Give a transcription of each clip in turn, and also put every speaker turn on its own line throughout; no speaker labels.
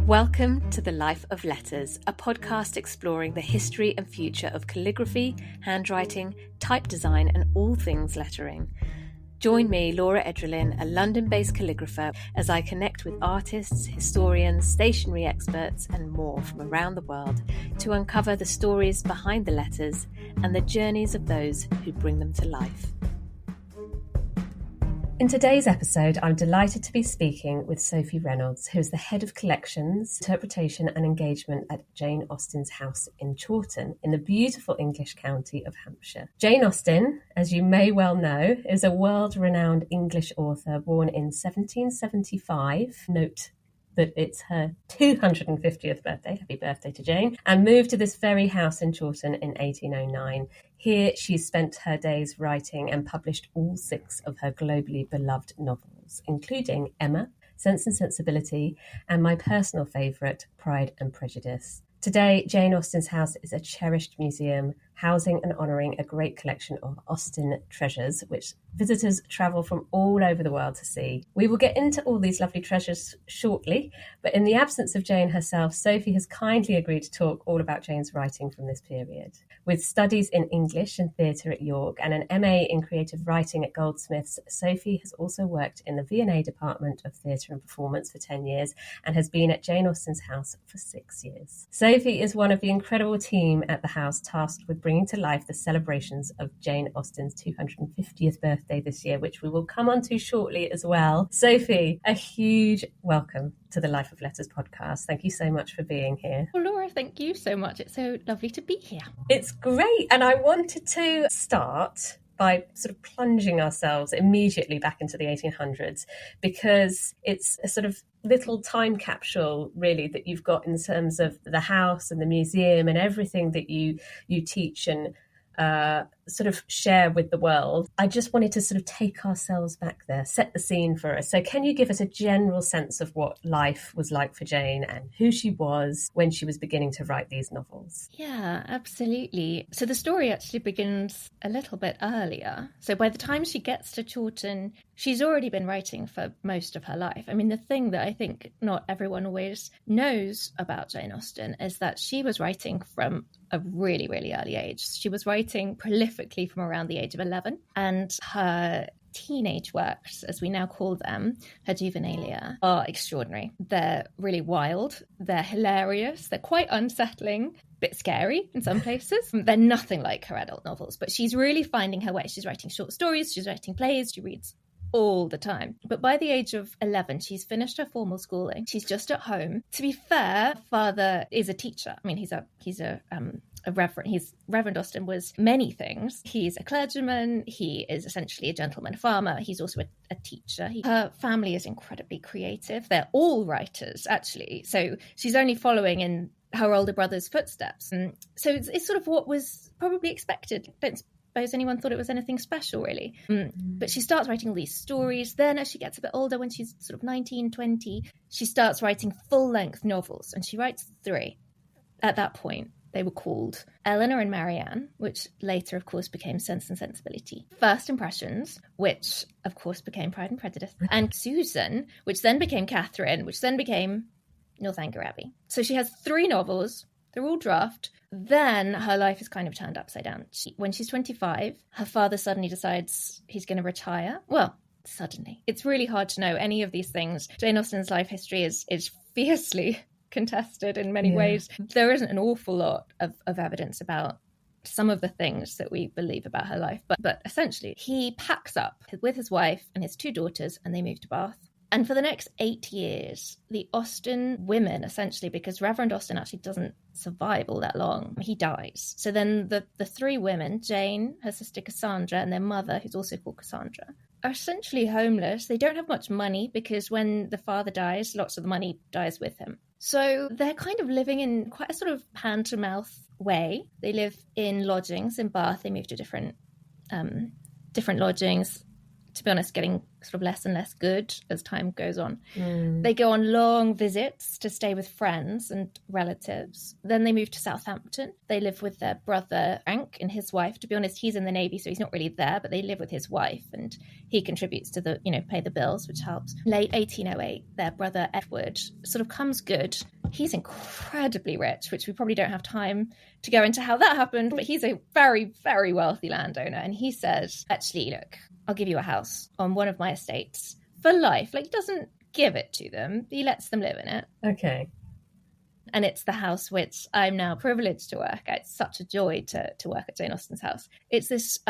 Welcome to The Life of Letters, a podcast exploring the history and future of calligraphy, handwriting, type design, and all things lettering. Join me, Laura Edralin, a London-based calligrapher, as I connect with artists, historians, stationery experts, and more from around the world to uncover the stories behind the letters and the journeys of those who bring them to life. In today's episode, I'm delighted to be speaking with Sophie Reynolds, who is the Head of Collections, Interpretation and Engagement at Jane Austen's house in Chawton, in the beautiful English county of Hampshire. Jane Austen, as you may well know, is a world-renowned English author born in 1775. Note that it's her 250th birthday, happy birthday to Jane, and moved to this very house in Chawton in 1809. Here she spent her days writing and published all 6 of her globally beloved novels, including Emma, Sense and Sensibility, and my personal favourite, Pride and Prejudice. Today, Jane Austen's house is a cherished museum, housing and honouring a great collection of Austen treasures, which visitors travel from all over the world to see. We will get into all these lovely treasures shortly, but in the absence of Jane herself, Sophie has kindly agreed to talk all about Jane's writing from this period. With studies in English and theatre at York and an MA in creative writing at Goldsmiths, Sophie has also worked in the V&A Department of Theatre and Performance for 10 years and has been at Jane Austen's house for 6 years. Sophie is one of the incredible team at the house tasked with bringing to life the celebrations of Jane Austen's 250th birthday this year, which we will come on to shortly as well. Sophie, a huge welcome to the Life of Letters podcast. Thank you so much for being here.
Well, Laura, thank you so much. It's so lovely to be here.
It's great. And I wanted to start by sort of plunging ourselves immediately back into the 1800s, because it's a sort of little time capsule, really, that you've got in terms of the house and the museum and everything that you teach and sort of share with the world. I just wanted to sort of take ourselves back there, set the scene for us. So can you give us a general sense of what life was like for Jane and who she was when she was beginning to write these novels?
Yeah, absolutely. So the story actually begins a little bit earlier. So by the time she gets to Chawton, she's already been writing for most of her life. I mean, the thing that I think not everyone always knows about Jane Austen is that she was writing from a really, really early age. She was writing prolifically from around the age of 11, and her teenage works, as we now call them, her juvenilia, are extraordinary. They're really wild, they're hilarious, they're quite unsettling, a bit scary in some places. They're nothing like her adult novels, but she's really finding her way. She's writing short stories, she's writing plays, she reads all the time. But by the age of 11, she's finished her formal schooling. She's just at home. To be fair, father is a teacher. I mean, he's a reverend. Reverend Austen was many things. He's a clergyman. He is essentially a gentleman farmer. He's also a teacher. Her family is incredibly creative. They're all writers, actually. So she's only following in her older brother's footsteps. And so it's sort of what was probably expected. Don't suppose anyone thought it was anything special, really. But she starts writing all these stories. Then as she gets a bit older, when she's sort of 19, 20, she starts writing full-length novels, and she writes 3 at that point. They were called Eleanor and Marianne, which later, of course, became Sense and Sensibility. First Impressions, which, of course, became Pride and Prejudice. And Susan, which then became Catherine, which then became Northanger Abbey. So she has 3 novels. They're all draft. Then her life is kind of turned upside down. When she's 25, her father suddenly decides he's going to retire. Well, suddenly. It's really hard to know any of these things. Jane Austen's life history is fiercely contested in many ways. There isn't an awful lot of evidence about some of the things that we believe about her life. But essentially, he packs up with his wife and his 2 daughters, and they move to Bath. And for the next 8 years, the Austen women, essentially, because Reverend Austen actually doesn't survive all that long, he dies. So then the 3 women, Jane, her sister Cassandra, and their mother, who's also called Cassandra, are essentially homeless. They don't have much money because when the father dies, lots of the money dies with him. So they're kind of living in quite a sort of hand-to-mouth way. They live in lodgings in Bath. They move to different lodgings. To be honest, getting sort of less and less good as time goes on. They go on long visits to stay with friends and relatives. Then they move to Southampton. They live with their brother Frank and his wife. To be honest, he's in the Navy, so he's not really there, but they live with his wife and he contributes to pay the bills, which helps. Late 1808, their brother Edward sort of comes good He's incredibly rich, which we probably don't have time to go into how that happened, but he's a very, very wealthy landowner. And he says, actually, look, I'll give you a house on one of my estates for life. Like, he doesn't give it to them. He lets them live in it.
Okay.
And it's the house which I'm now privileged to work at. It's such a joy to work at Jane Austen's house. It's this,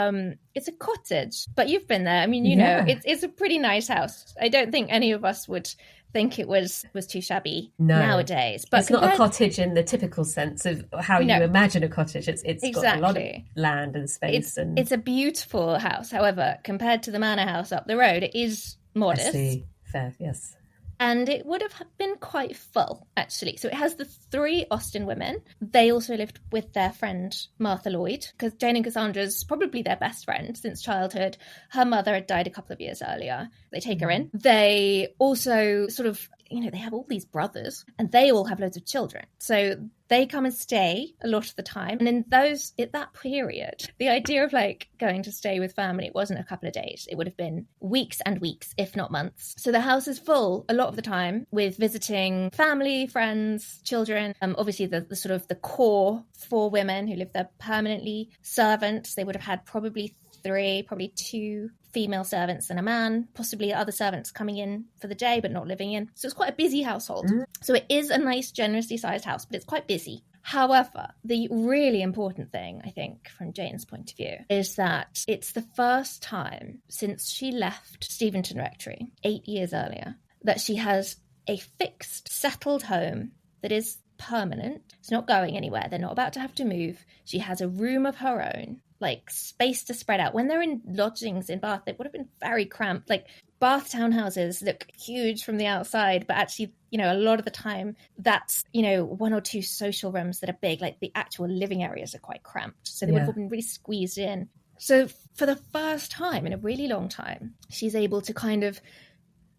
it's a cottage, but you've been there. I mean, you know, it's a pretty nice house. I don't think any of us would think it was too shabby nowadays. But
it's not a cottage in the typical sense of how you imagine a cottage. It's exactly. Got a lot of land and space. It's
a beautiful house. However, compared to the manor house up the road, it is modest.
I see. Fair, yes.
And it would have been quite full, actually. So it has the 3 Austen women. They also lived with their friend Martha Lloyd, because Jane and Cassandra's probably their best friend since childhood. Her mother had died a couple of years earlier. They take her in. They also sort of, you know, they have all these brothers and they all have loads of children. So they come and stay a lot of the time. And in at that period, the idea of like going to stay with family, it wasn't a couple of days. It would have been weeks and weeks, if not months. So the house is full a lot of the time with visiting family, friends, children. Obviously the sort of the core 4 women who live there permanently, servants. They would have had probably 2 female servants and a man, possibly other servants coming in for the day but not living in. So it's quite a busy household. So it is a nice, generously sized house, but it's quite busy. However, the really important thing, I think, from Jane's point of view, is that it's the first time since she left Steventon Rectory 8 years earlier that she has a fixed, settled home that is permanent. It's not going anywhere. They're not about to have to move. She has a room of her own, like space to spread out. When they're in lodgings in Bath, it would have been very cramped. Like Bath townhouses look huge from the outside, but actually, you know, a lot of the time that's, you know, 1 or 2 social rooms that are big, like the actual living areas are quite cramped. So they would have been really squeezed in. So for the first time in a really long time, she's able to kind of,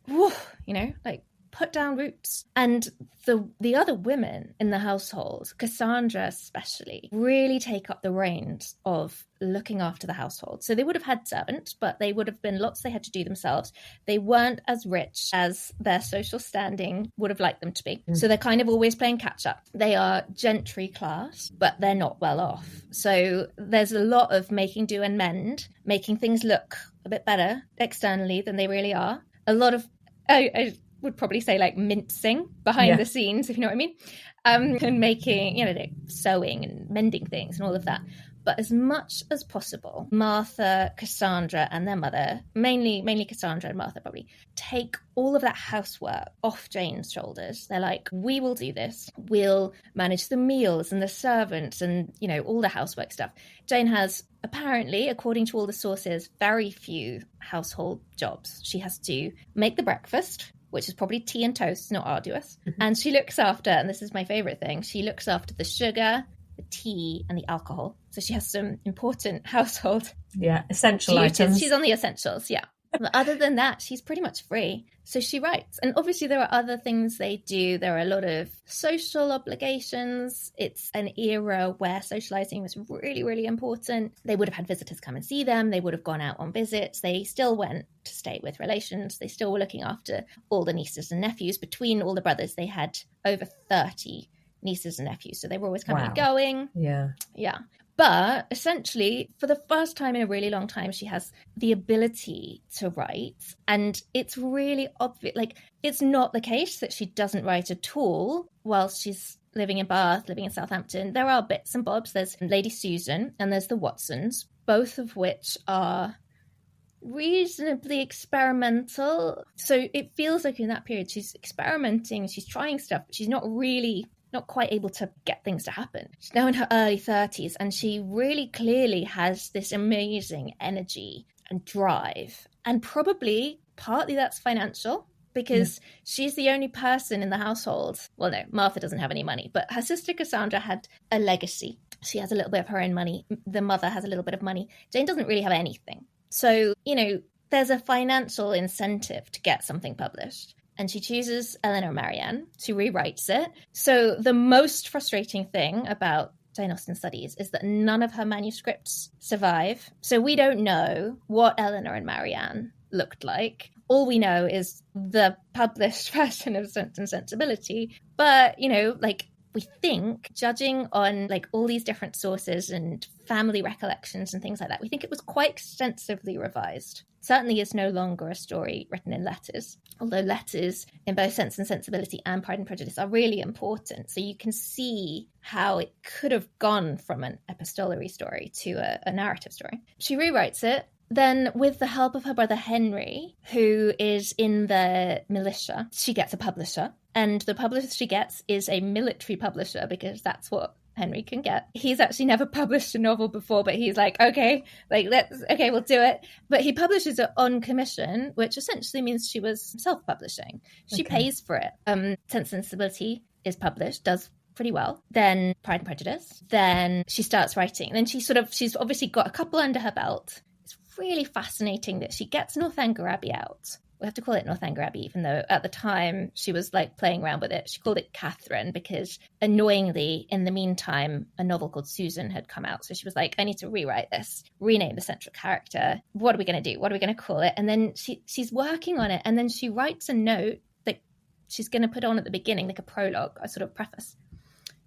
you know, like put down roots. And the other women in the household, Cassandra especially, really take up the reins of looking after the household. So they would have had servants, but they would have been lots they had to do themselves. They weren't as rich as their social standing would have liked them to be. So they're kind of always playing catch up. They are gentry class, but they're not well off. So there's a lot of making do and mend, making things look a bit better externally than they really are. A lot of, I would probably say like mincing behind the scenes, if you know what I mean, and making, you know, like sewing and mending things and all of that. But as much as possible, Martha, Cassandra and their mother, mainly Cassandra and Martha probably, take all of that housework off Jane's shoulders. They're like, we will do this. We'll manage the meals and the servants and, you know, all the housework stuff. Jane has, apparently, according to all the sources, very few household jobs. She has to make the breakfast, which is probably tea and toast, not arduous. And she looks after, and this is my favourite thing, she looks after the sugar, the tea and the alcohol. So she has some important household
essential items.
She's on the essentials, But other than that, she's pretty much free. So she writes. And obviously there are other things they do. There are a lot of social obligations. It's an era where socializing was really, really important. They would have had visitors come and see them. They would have gone out on visits. They still went to stay with relations. They still were looking after all the nieces and nephews. Between all the brothers, they had over 30 nieces and nephews. So they were always coming and going. Yeah. But essentially, for the first time in a really long time, she has the ability to write. And it's really obvious. Like, it's not the case that she doesn't write at all whilst she's living in Bath, living in Southampton. There are bits and bobs. There's Lady Susan and there's the Watsons, both of which are reasonably experimental. So it feels like in that period, she's experimenting, she's trying stuff, but she's not quite able to get things to happen. She's now in her early 30s and she really clearly has this amazing energy and drive. And probably partly that's financial because she's the only person in the household. Well, no, Martha doesn't have any money, but her sister Cassandra had a legacy. She has a little bit of her own money. The mother has a little bit of money. Jane doesn't really have anything. So, you know, there's a financial incentive to get something published. And she chooses Eleanor Marianne. She rewrites it. So the most frustrating thing about Jane Austen studies is that none of her manuscripts survive. So we don't know what Eleanor and Marianne looked like. all we know is the published version of Sense and Sensibility. But, you know, like, we think, judging on like all these different sources and family recollections and things like that, we think it was quite extensively revised. Certainly is no longer a story written in letters, although letters in both Sense and Sensibility and Pride and Prejudice are really important. So you can see how it could have gone from an epistolary story to a narrative story. She rewrites it. Then, with the help of her brother Henry, who is in the militia, she gets a publisher. And the publisher she gets is a military publisher, because that's what Henry can get. He's actually never published a novel before, but he's like, okay, we'll do it. But he publishes it on commission, which essentially means she was self-publishing. She pays for it. Sense and Sensibility is published, does pretty well. Then Pride and Prejudice. Then she starts writing. Then she's obviously got a couple under her belt. It's really fascinating that she gets Northanger Abbey out. We have to call it Northanger Abbey, even though at the time she was like playing around with it. She called it Catherine because, annoyingly, in the meantime, a novel called Susan had come out. So she was like, I need to rewrite this, rename the central character. What are we going to do? What are we going to call it? And then she's working on it. And then she writes a note that she's going to put on at the beginning, like a prologue, a sort of preface,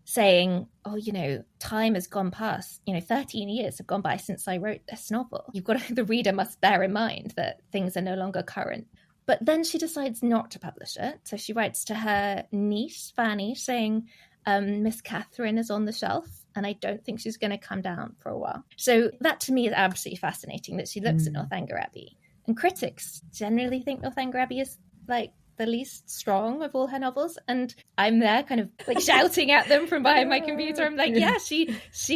saying, oh, you know, time has gone past, 13 years have gone by since I wrote this novel. The reader must bear in mind that things are no longer current. But then she decides not to publish it. So she writes to her niece, Fanny, saying, Miss Catherine is on the shelf, and I don't think she's going to come down for a while. So that to me is absolutely fascinating, that she looks at Northanger Abbey. And critics generally think Northanger Abbey is like the least strong of all her novels, and I'm there kind of like shouting at them from behind my computer. I'm like, yeah, she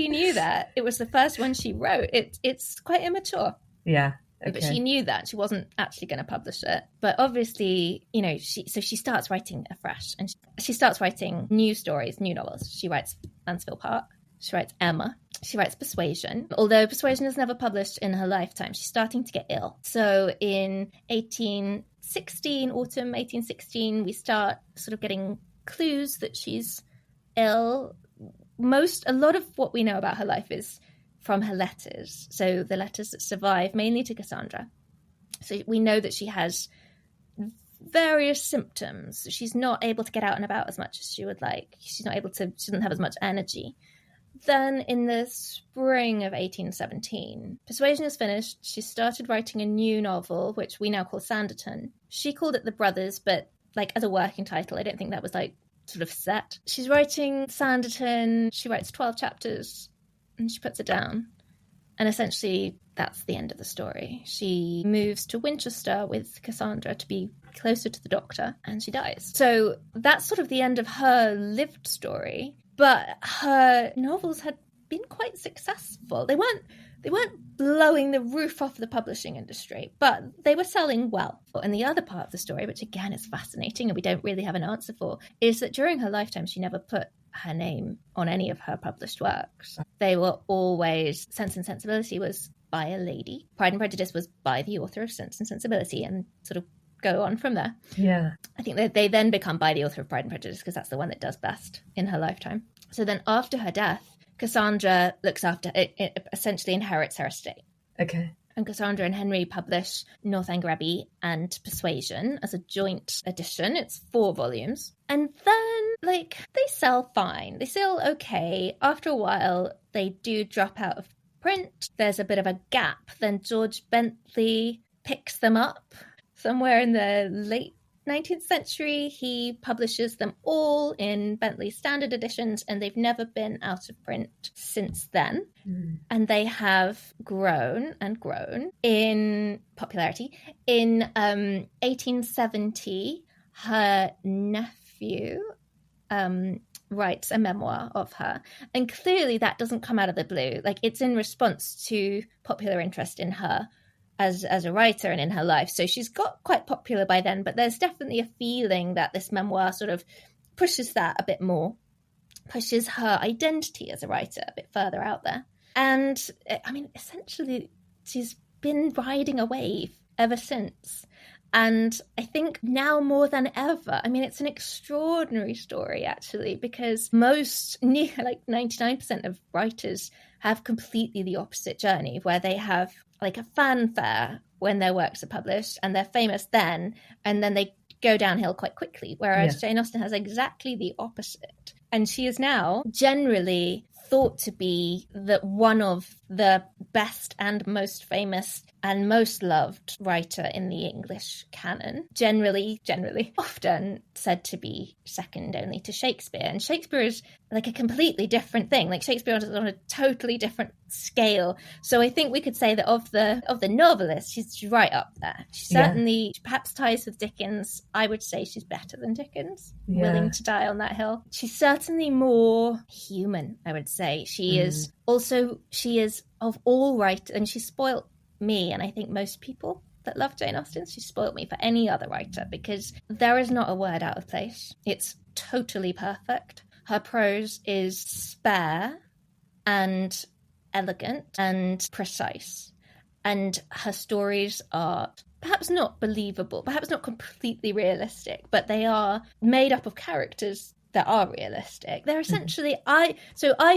knew that. It was the first one she wrote. It's quite immature.
Yeah. Okay.
But she knew that she wasn't actually going to publish it. But obviously, she starts writing afresh, and she starts writing new stories, new novels. She writes Mansfield Park. She writes Emma. She writes Persuasion. Although Persuasion is never published in her lifetime, she's starting to get ill. So in autumn 1816, we start sort of getting clues that she's ill. A lot of what we know about her life is from her letters. So the letters that survive, mainly to Cassandra. So we know that she has various symptoms. She's not able to get out and about as much as she would like. She doesn't have as much energy. Then in the spring of 1817, Persuasion is finished. She started writing a new novel, which we now call Sanditon. She called it The Brothers, but like as a working title, I don't think that was like sort of set. She's writing Sanditon. She writes 12 chapters and she puts it down. And essentially that's the end of the story. She moves to Winchester with Cassandra to be closer to the doctor, and she dies. So that's sort of the end of her lived story. But her novels had been quite successful. They weren't blowing the roof off the publishing industry, but they were selling well. And the other part of the story, which again is fascinating and we don't really have an answer for, is that during her lifetime, she never put her name on any of her published works. They were always, Sense and Sensibility was by a lady. Pride and Prejudice was by the author of Sense and Sensibility, and sort of go on from there. Yeah. I think that they then become by the author of Pride and Prejudice because that's the one that does best in her lifetime. So then after her death, Cassandra looks after it, essentially inherits her estate. Okay. And Cassandra and Henry publish Northanger Abbey and Persuasion as a joint edition. It's 4 volumes. And then, they sell fine. They sell okay. After a while, they do drop out of print. There's a bit of a gap. Then George Bentley picks them up. Somewhere in the late 19th century, he publishes them all in Bentley standard editions, and they've never been out of print since then. And they have grown and grown in popularity. In 1870, her nephew writes a memoir of her. And clearly that doesn't come out of the blue. It's in response to popular interest in her as a writer and in her life. So she's got quite popular by then, but there's definitely a feeling that this memoir sort of pushes that a bit more, pushes her identity as a writer a bit further out there. And essentially she's been riding a wave ever since. And I think now more than ever, it's an extraordinary story actually, because 99% of writers have completely the opposite journey, where they have a fanfare when their works are published, and they're famous then, and then they go downhill quite quickly, whereas Jane Austen has exactly the opposite. And she is now generally thought to be one of the best and most famous and most loved writer in the English canon. Generally, often said to be second only to Shakespeare. And Shakespeare is like a completely different thing. Like Shakespeare is on a totally different scale. So I think we could say that of the novelists, she's right up there. She certainly perhaps ties with Dickens. I would say she's better than Dickens. Willing to die on that hill. She's certainly more human, I would say. She is of all writers, and she spoilt me, and I think most people that love Jane Austen, she spoilt me for any other writer, because there is not a word out of place. It's totally perfect. Her prose is spare and elegant and precise, and her stories are perhaps not believable, perhaps not completely realistic, but they are made up of characters that are realistic. They're essentially, I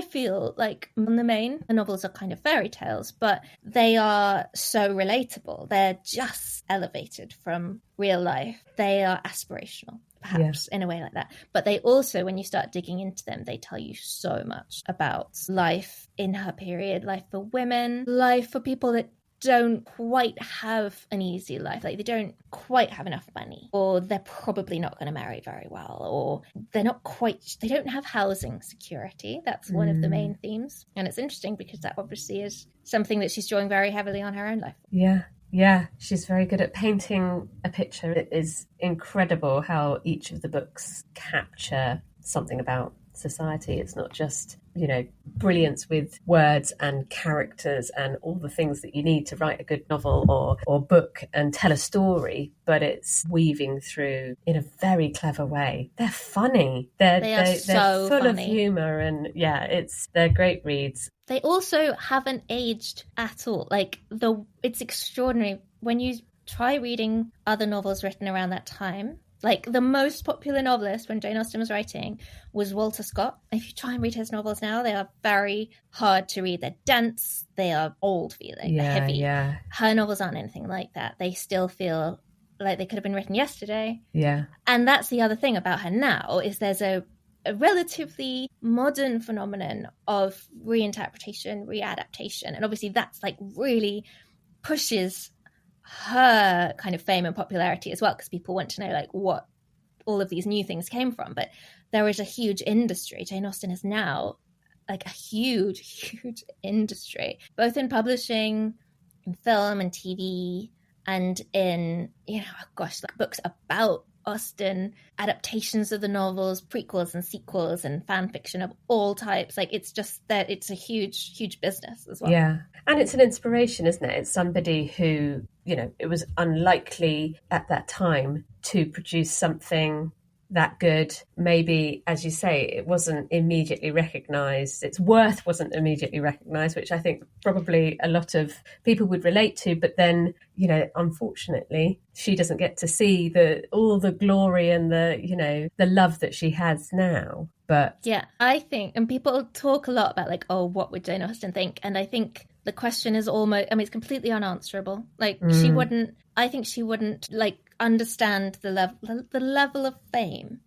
feel like the novels are kind of fairy tales, but they are so relatable. They're just elevated from real life. They are aspirational, perhaps, in a way like that. But they also, when you start digging into them, they tell you so much about life in her period, life for women, life for people that don't quite have an easy life, like they don't quite have enough money, or they're probably not going to marry very well, or they don't have housing security. That's one of the main themes, and it's interesting because that obviously is something that she's drawing very heavily on her own life.
Yeah, she's very good at painting a picture. It is incredible how each of the books capture something about society. It's not just, brilliance with words and characters and all the things that you need to write a good novel or book and tell a story, but it's weaving through in a very clever way. They're funny. They're full
funny.
Of humour, and they're great reads.
They also haven't aged at all. It's extraordinary when you try reading other novels written around that time. Like, the most popular novelist when Jane Austen was writing was Walter Scott. If you try and read his novels now, they are very hard to read. They're dense. They are old feeling. They're heavy. Yeah. Her novels aren't anything like that. They still feel like they could have been written yesterday.
Yeah.
And that's the other thing about her now, is there's a relatively modern phenomenon of reinterpretation, readaptation. And obviously that's really pushes her kind of fame and popularity as well, because people want to know what all of these new things came from. But there is a huge industry. Jane Austen is now a huge industry, both in publishing, in film and TV, and in books about Austen, adaptations of the novels, prequels and sequels, and fan fiction of all types. It's just that it's a huge business as well.
Yeah. And it's an inspiration, isn't it? It's somebody who, it was unlikely at that time to produce something that good. Maybe, as you say, it wasn't immediately recognised. Its worth wasn't immediately recognised, which I think probably a lot of people would relate to. But then, unfortunately, she doesn't get to see all the glory and the love that she has now. But
yeah, I think, and people talk a lot about what would Jane Austen think? And I think the question is almost, it's completely unanswerable. She wouldn't understand the level of fame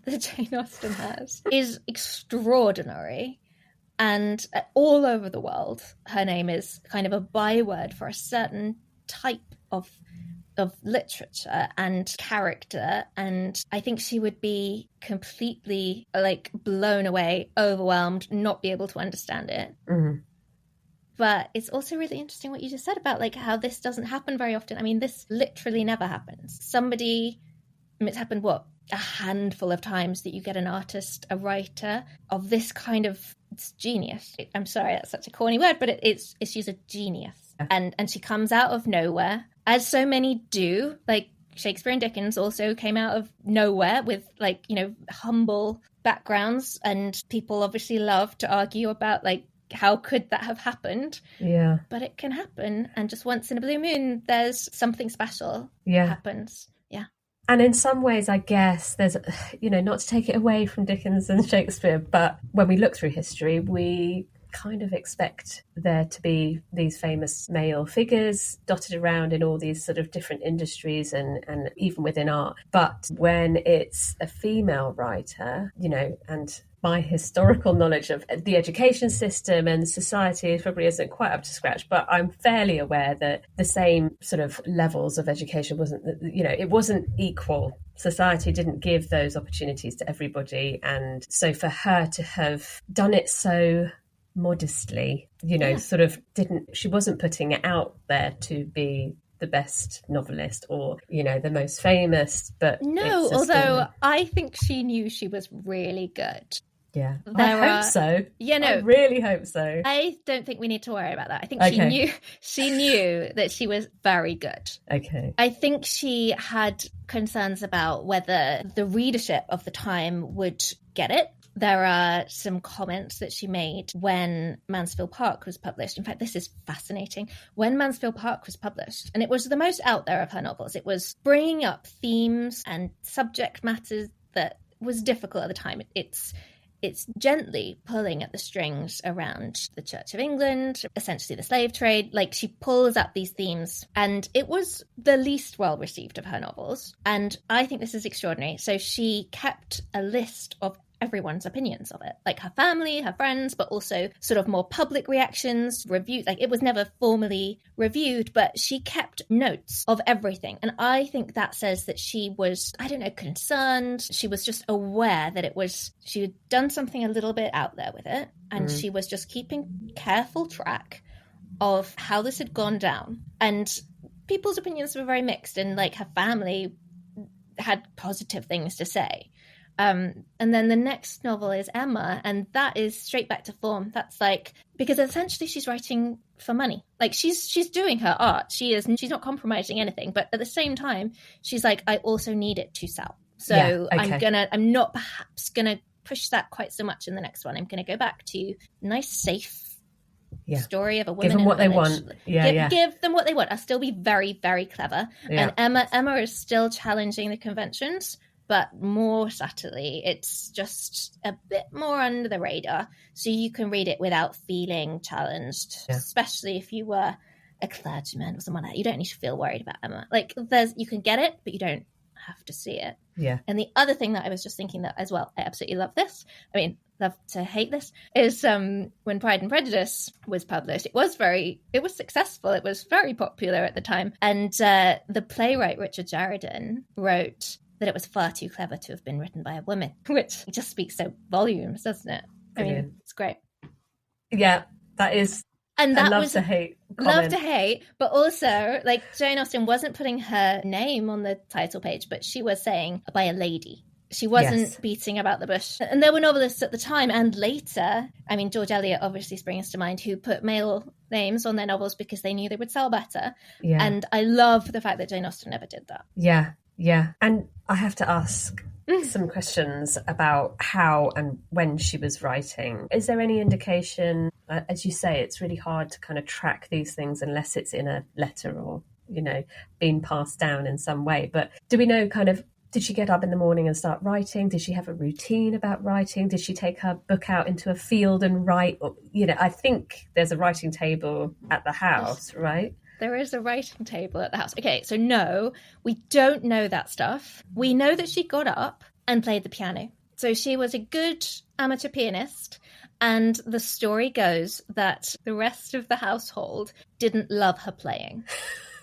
that Jane Austen has is extraordinary. And all over the world, her name is kind of a byword for a certain type of literature and character. And I think she would be completely blown away, overwhelmed, not be able to understand it.
Mm-hmm.
But it's also really interesting what you just said about how this doesn't happen very often. This literally never happens. It's happened, a handful of times that you get an artist, a writer of this kind of genius. I'm sorry, that's such a corny word, but she's a genius. And she comes out of nowhere, as so many do. Shakespeare and Dickens also came out of nowhere with humble backgrounds, and people obviously love to argue about how could that have happened?
Yeah.
But it can happen, and just once in a blue moon, there's something special
that
happens. Yeah.
And in some ways, I guess there's, not to take it away from Dickens and Shakespeare, but when we look through history, we kind of expect there to be these famous male figures dotted around in all these sort of different industries and even within art. But when it's a female writer, you know, and my historical knowledge of the education system and society probably isn't quite up to scratch, but I'm fairly aware that the same sort of levels of education it wasn't equal. Society didn't give those opportunities to everybody. And so for her to have done it so modestly, she wasn't putting it out there to be the best novelist or, you know, the most famous, but
no, although I think she knew she was really good.
Yeah, I hope so.
Yeah, no,
I really hope so.
I don't think we need to worry about that. I think she knew that she was very good.
Okay.
I think she had concerns about whether the readership of the time would get it. There are some comments that she made when Mansfield Park was published. In fact, this is fascinating. When Mansfield Park was published, and it was the most out there of her novels, it was bringing up themes and subject matters that was difficult at the time. It's gently pulling at the strings around the Church of England, essentially the slave trade. Like, she pulls up these themes, and it was the least well received of her novels. And I think this is extraordinary. So she kept a list of everyone's opinions of it, like her family, her friends, but also sort of more public reactions, reviews. Like, it was never formally reviewed, but she kept notes of everything. And I think that says that she was, concerned. She was just aware that she had done something a little bit out there with it. And she was just keeping careful track of how this had gone down. And people's opinions were very mixed, and like her family had positive things to say. And then the next novel is Emma, and that is straight back to form. That's like, because essentially she's writing for money. Like, she's doing her art. She's not compromising anything, but at the same time, she's like, I also need it to sell. So yeah, okay. I'm not perhaps gonna push that quite so much in the next one. I'm gonna go back to nice, safe story of a woman.
Give them what they want.
Give them what they want. I'll still be very, very clever. Yeah. And Emma is still challenging the conventions, but more subtly. It's just a bit more under the radar, so you can read it without feeling challenged, especially if you were a clergyman or someone like that. You don't need to feel worried about Emma. Like, you can get it, but you don't have to see it.
Yeah. And
the other thing that I was just thinking that as well, I absolutely love this. I mean, love to hate this, is when Pride and Prejudice was published, it was successful. It was very popular at the time. And the playwright Richard Jarradin wrote that it was far too clever to have been written by a woman, which just speaks so volumes, doesn't it?
Brilliant.
I mean, it's great.
Yeah, that is. And that love to hate.
Love to hate, but also, like, Jane Austen wasn't putting her name on the title page, but she was saying by a lady. She wasn't beating about the bush. And there were novelists at the time and later. I mean, George Eliot obviously springs to mind, who put male names on their novels because they knew they would sell better. Yeah. And I love the fact that Jane Austen never did that.
Yeah. Yeah. And I have to ask some questions about how and when she was writing. Is there any indication, as you say, it's really hard to kind of track these things unless it's in a letter or, you know, being passed down in some way. But do we know kind of, did she get up in the morning and start writing? Did she have a routine about writing? Did she take her book out into a field and write? Or, you know, I think there's a writing table at the house, right?
There is a writing table at the house. Okay, so no, we don't know that stuff. We know that she got up and played the piano. So she was a good amateur pianist. And the story goes that the rest of the household didn't love her playing.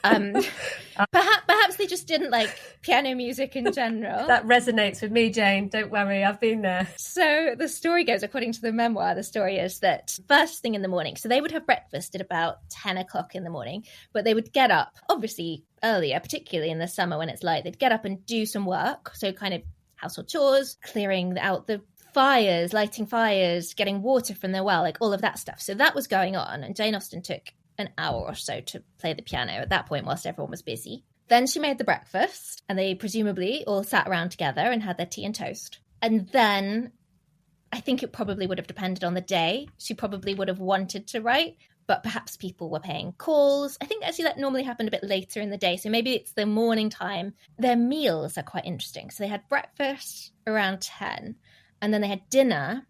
Perhaps they just didn't like piano music in general.
That resonates with me, Jane. Don't worry, I've been there.
So the story goes, according to the memoir, the story is that first thing in the morning, so they would have breakfast at about 10 o'clock in the morning, but they would get up, obviously earlier, particularly in the summer when it's light, they'd get up and do some work. So kind of household chores, clearing out the fires, lighting fires, getting water from the well, like all of that stuff. So that was going on. And Jane Austen took an hour or so to play the piano at that point whilst everyone was busy. Then she made the breakfast and they presumably all sat around together and had their tea and toast. And then I think it probably would have depended on the day. She probably would have wanted to write, but perhaps people were paying calls. I think actually that normally happened a bit later in the day. So maybe it's the morning time. Their meals are quite interesting. So they had breakfast around 10 and then they had dinner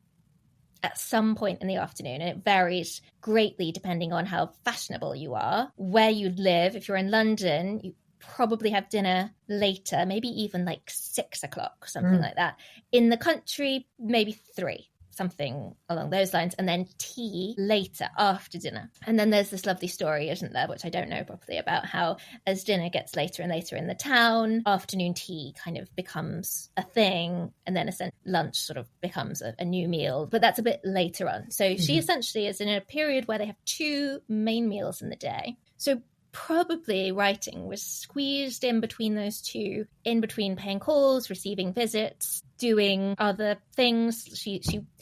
at some point in the afternoon, and it varies greatly depending on how fashionable you are, where you live. If you're in London, you probably have dinner later, maybe even like 6 o'clock, something like that. In the country, maybe 3, something along those lines, and then tea later after dinner. And then there's this lovely story, isn't there, which I don't know properly, about how as dinner gets later and later in the town, afternoon tea kind of becomes a thing, and then lunch sort of becomes a new meal, but that's a bit later on. So she essentially is in a period where they have 2 main meals in the day. So probably writing was squeezed in between those 2, in between paying calls, receiving visits, doing other things.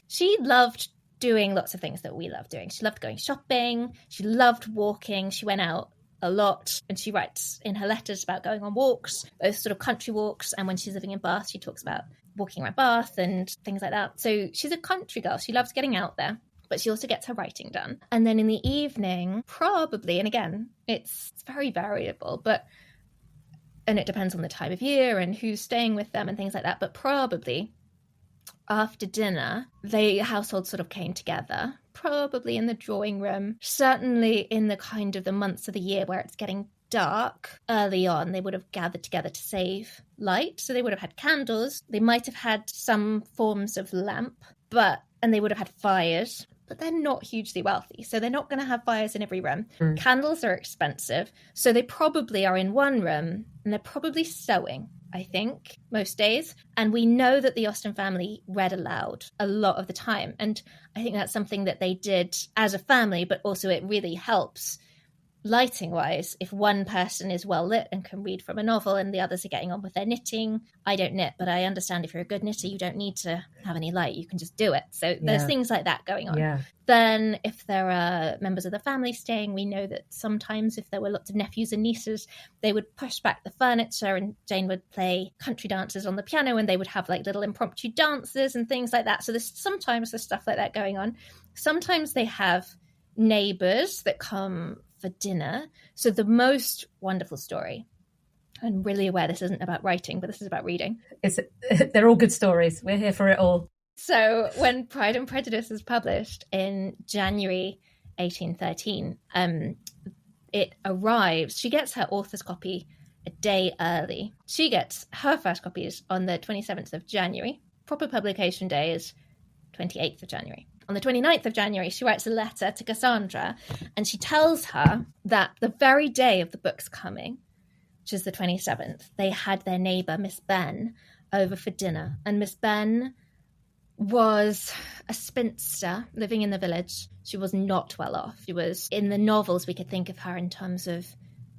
She loved doing lots of things that we love doing. She loved going shopping. She loved walking. She went out a lot, and she writes in her letters about going on walks, both sort of country walks, and when she's living in Bath, she talks about walking around Bath and things like that. So she's a country girl. She loves getting out there, but she also gets her writing done. And then in the evening, probably, and again, it's very variable, and it depends on the time of year and who's staying with them and things like that, but probably after dinner, the household sort of came together, probably in the drawing room, certainly in the kind of the months of the year where it's getting dark. Early on, they would have gathered together to save light. So they would have had candles. They might have had some forms of lamp, and they would have had fires, but they're not hugely wealthy. So they're not going to have fires in every room. Candles are expensive. So they probably are in one room, and they're probably sewing, I think, most days. And we know that the Austen family read aloud a lot of the time. And I think that's something that they did as a family, but also it really helps lighting wise if one person is well lit and can read from a novel and the others are getting on with their knitting. I don't knit, but I understand if you're a good knitter, you don't need to have any light. You can just do it. So there's things like that going on. Then if there are members of the family staying, we know that sometimes if there were lots of nephews and nieces, they would push back the furniture and Jane would play country dances on the piano, and they would have like little impromptu dances and things like that. So there's stuff like that going on. Sometimes they have neighbours that come for dinner. So the wonderful story, I'm really aware this isn't about writing, but this is about reading.
They're all good stories. We're here for it all.
So when Pride and Prejudice is published in January 1813, it arrives. She gets her author's copy a day early. She gets her first copies on the 27th of January. Proper publication day is 28th of January. On the 29th of January, she writes a letter to Cassandra, and she tells her that the very day of the book's coming, which is the 27th, they had their neighbour, Miss Benn, over for dinner. And Miss Benn was a spinster living in the village. She was not well off. She was, in the novels, we could think of her in terms of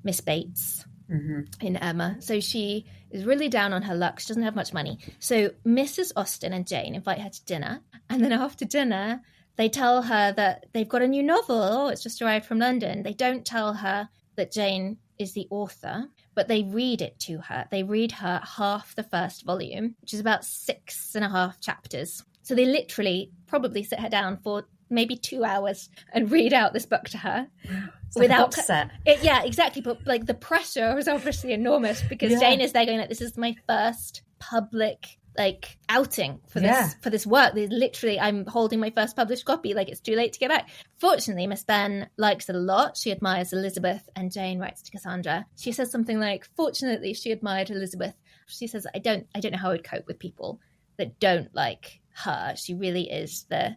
Miss Bates in Emma. So she is really down on her luck. She doesn't have much money. So Mrs. Austen and Jane invite her to dinner. And then after dinner, they tell her that they've got a new novel. Oh, it's just arrived from London. They don't tell her that Jane is the author, but they read it to her. They read her half the first volume, which is about 6.5 chapters. So they literally probably sit her down for maybe 2 hours and read out this book to her.
It's like without a box set.
Yeah, exactly. But like the pressure was obviously enormous because Jane is there going like, this is my first public like outing for this work. Literally, I'm holding my first published copy. Like, it's too late to get back. Fortunately, Miss Benn likes it a lot. She admires Elizabeth, and Jane writes to Cassandra. She says something like, fortunately, she admired Elizabeth. She says, I don't know how I would cope with people that don't like her. She really is the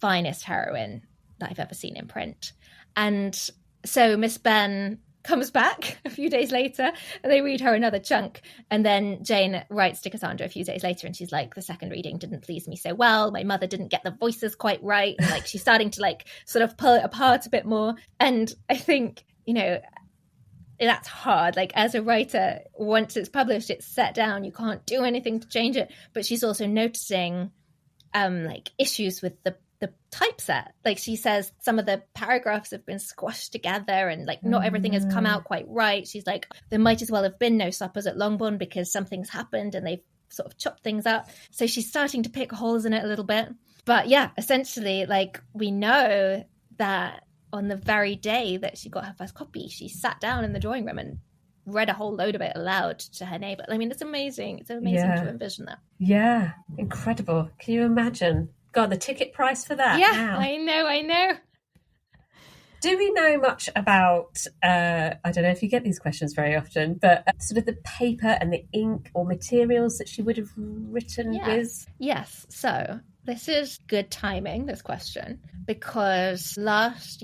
finest heroine that I've ever seen in print. And so Miss Benn comes back a few days later and they read her another chunk, and then Jane writes to Cassandra a few days later and she's like, the second reading didn't please me so well, my mother didn't get the voices quite right, and like she's starting to like sort of pull it apart a bit more. And I think, that's hard. Like, as a writer, once it's published, it's set down, you can't do anything to change it. But she's also noticing like issues with the typeset. Like, she says some of the paragraphs have been squashed together and like not everything has come out quite right. She's like, there might as well have been no suppers at Longbourn because something's happened and they've sort of chopped things up. So she's starting to pick holes in it a little bit. But yeah, essentially, like, we know that on the very day that she got her first copy, she sat down in the drawing room and read a whole load of it aloud to her neighbour. I mean, it's amazing. It's amazing to envision that.
Yeah, incredible. Can you imagine God, the ticket price for that.
Yeah,
Now.
I know.
Do we know much about, I don't know if you get these questions very often, but sort of the paper and the ink or materials that she would have written with?
Yes. So this is good timing, this question, because last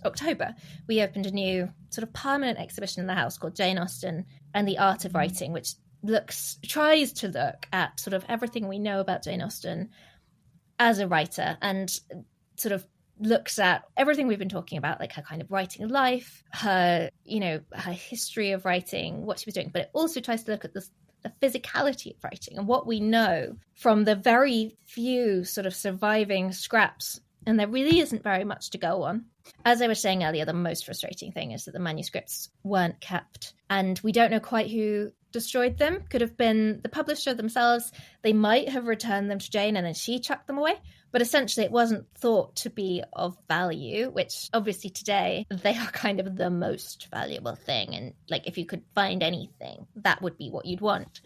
October, we opened a new sort of permanent exhibition in the house called Jane Austen and the Art of Writing, which tries to look at sort of everything we know about Jane Austen as a writer and sort of looks at everything we've been talking about, like her kind of writing life, her history of writing, what she was doing, but it also tries to look at the physicality of writing and what we know from the very few sort of surviving scraps. And there really isn't very much to go on. As I was saying earlier, the most frustrating thing is that the manuscripts weren't kept, and we don't know quite who destroyed them. Could have been the publisher themselves. They might have returned them to Jane and then she chucked them away. But essentially it wasn't thought to be of value, which obviously today they are kind of the most valuable thing. And like if you could find anything, that would be what you'd want.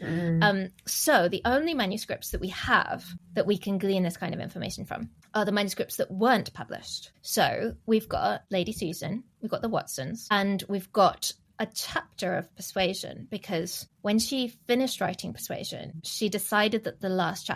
So the only manuscripts that we have that we can glean this kind of information from are the manuscripts that weren't published. So we've got Lady Susan, we've got the Watsons, and we've got a chapter of Persuasion, because when she finished writing Persuasion, she decided that the last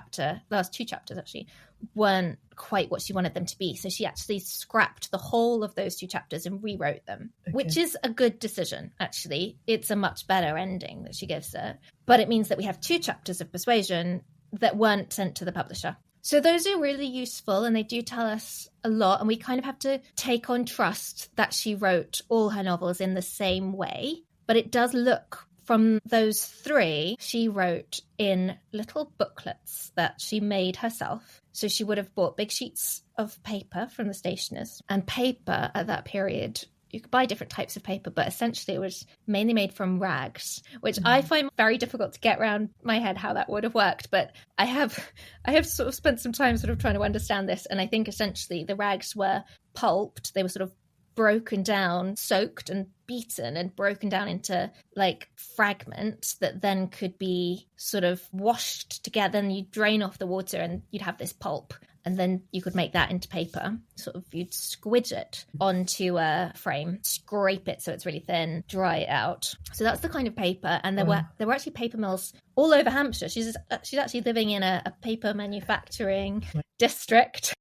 two chapters actually, weren't quite what she wanted them to be. So she actually scrapped the whole of those two chapters and rewrote them, which is a good decision, actually. It's a much better ending that she gives it. But it means that we have two chapters of Persuasion that weren't sent to the publisher. So those are really useful and they do tell us a lot, and we kind of have to take on trust that she wrote all her novels in the same way. But it does look, from those three, she wrote in little booklets that she made herself. So she would have bought big sheets of paper from the stationers, and paper at that period, you could buy different types of paper, but essentially it was mainly made from rags, which I find very difficult to get around my head how that would have worked. But I have sort of spent some time sort of trying to understand this. And I think essentially the rags were pulped. They were sort of broken down, soaked and beaten and broken down into like fragments that then could be sort of washed together, and you'd drain off the water and you'd have this pulp. And then you could make that into paper. Sort of you'd squidge it onto a frame, scrape it so it's really thin, dry it out. So that's the kind of paper. And there were actually paper mills all over Hampshire. She's actually living in a paper manufacturing district.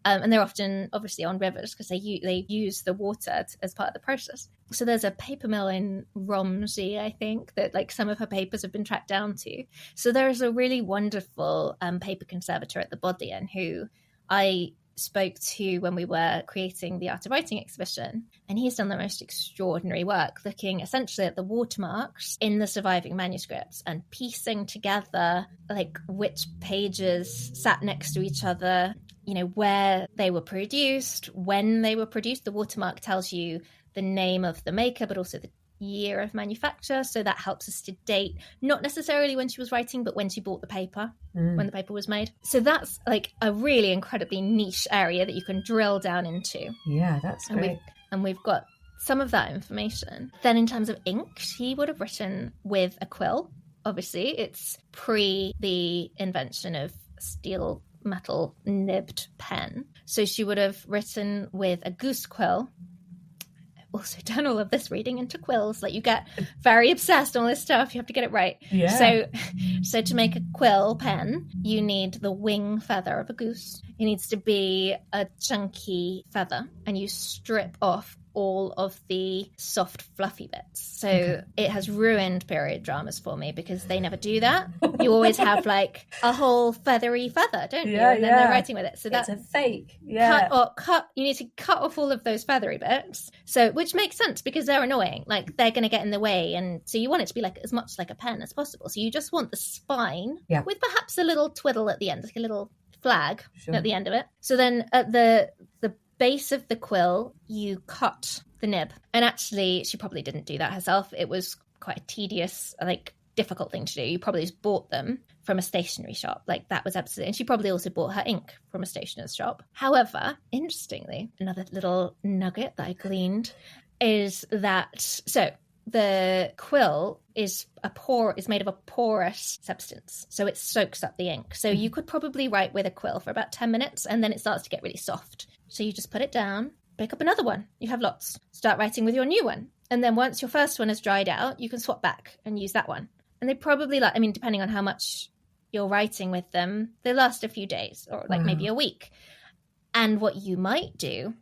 And they're often obviously on rivers because they use the water as part of the process. So there's a paper mill in Romsey, I think, that like some of her papers have been tracked down to. So there's a really wonderful paper conservator at the Bodleian who I spoke to when we were creating the Art of Writing exhibition, and he's done the most extraordinary work looking essentially at the watermarks in the surviving manuscripts and piecing together like which pages sat next to each other, you know, where they were produced, when they were produced. The watermark tells you the name of the maker, but also the year of manufacture. So that helps us to date, not necessarily when she was writing, but when she bought the paper, when the paper was made. So that's like a really incredibly niche area that you can drill down into.
Yeah, that's great.
And we've got some of that information. Then in terms of ink, she would have written with a quill. Obviously, it's pre the invention of steel metal nibbed pen. So she would have written with a goose quill. I've also done all of this reading into quills. Like you get very obsessed on all this stuff. You have to get it right. Yeah. So to make a quill pen, you need the wing feather of a goose. It needs to be a chunky feather, and you strip off all of the soft fluffy bits. So it has ruined period dramas for me because they never do that. You always have like a whole feathery feather, don't you? And then they're writing with it. So that's
a fake. Yeah.
You need to cut off all of those feathery bits. So which makes sense because they're annoying. Like they're going to get in the way, and so you want it to be like as much like a pen as possible. So you just want the spine with perhaps a little twiddle at the end, like a little flag at the end of it. So then at the base of the quill, you cut the nib. And actually, she probably didn't do that herself. It was quite a tedious, like difficult thing to do. You probably just bought them from a stationery shop. Like that was absolutely, and she probably also bought her ink from a stationer's shop. However, interestingly, another little nugget that I gleaned is that, so the quill is made of a porous substance, so it soaks up the ink. So you could probably write with a quill for about 10 minutes, and then it starts to get really soft. So you just put it down, pick up another one. You have lots. Start writing with your new one. And then once your first one has dried out, you can swap back and use that one. And they probably, depending on how much you're writing with them, they last a few days or maybe a week. And what you might do